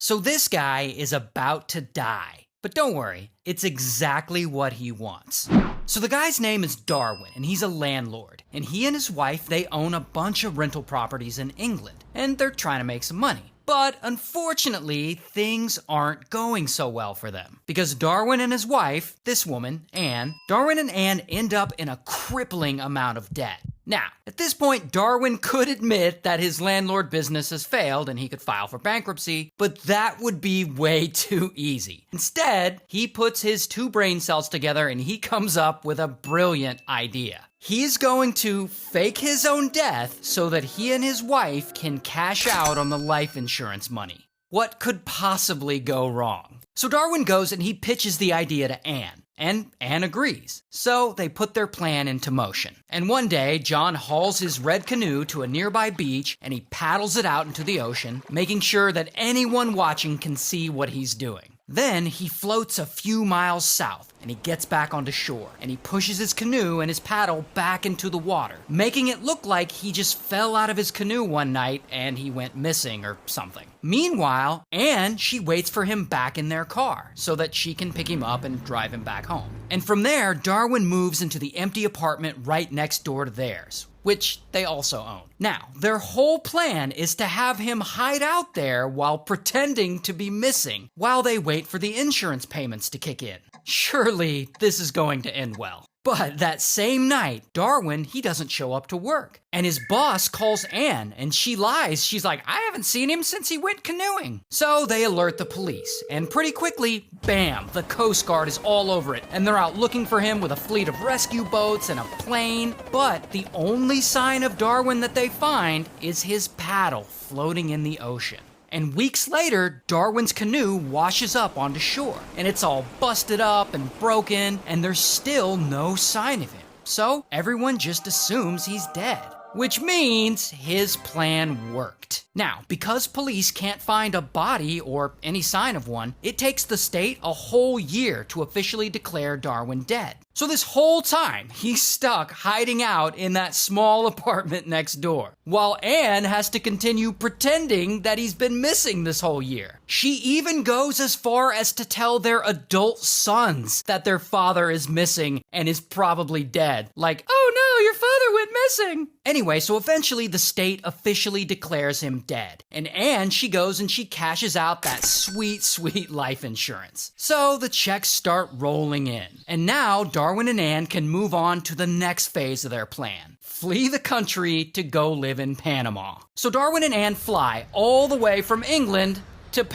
So this guy is about to die. But don't worry, it's exactly what he wants. So the guy's name is Darwin, and he's a landlord. And he and his wife, they own a bunch of rental properties in England. And they're trying to make some money. But unfortunately, things aren't going so well for them. Because Darwin and his wife, this woman, Anne, Darwin and Anne end up in a crippling amount of debt. Now, at this point, Darwin could admit that his landlord business has failed and he could file for bankruptcy, but that would be way too easy. Instead, he puts his two brain cells together and he comes up with a brilliant idea. He's going to fake his own death so that he and his wife can cash out on the life insurance money. What could possibly go wrong? So Darwin goes and he pitches the idea to Anne. And Anne agrees. So they put their plan into motion. And one day, John hauls his red canoe to a nearby beach and he paddles it out into the ocean, making sure that anyone watching can see what he's doing. Then he floats a few miles south and he gets back onto shore and he pushes his canoe and his paddle back into the water, making it look like he just fell out of his canoe one night and he went missing or something. Meanwhile, Anne, she waits for him back in their car so that she can pick him up and drive him back home. And from there, Darwin moves into the empty apartment right next door to theirs, which they also own. Now, their whole plan is to have him hide out there while pretending to be missing while they wait for the insurance payments to kick in. Surely, this is going to end well. But that same night, Darwin, he doesn't show up to work. And his boss calls Anne, and she lies. She's like, I haven't seen him since he went canoeing. So they alert the police, and pretty quickly, bam, the Coast Guard is all over it. And they're out looking for him with a fleet of rescue boats and a plane. But the only sign of Darwin that they find is his paddle floating in the ocean. And weeks later, Darwin's canoe washes up onto shore, and it's all busted up and broken, and there's still no sign of him. So everyone just assumes he's dead, which means his plan worked. Now, because police can't find a body or any sign of one, it takes the state a whole year to officially declare Darwin dead. So this whole time, he's stuck hiding out in that small apartment next door, while Anne has to continue pretending that he's been missing this whole year. She even goes as far as to tell their adult sons that their father is missing and is probably dead. Like, oh no, your father went missing. Anyway, so eventually the state officially declares him dead. And Anne, she goes and she cashes out that sweet, sweet life insurance. So the checks start rolling in. And now Darwin and Anne can move on to the next phase of their plan. Flee the country to go live in Panama. So Darwin and Anne fly all the way from England to Panama.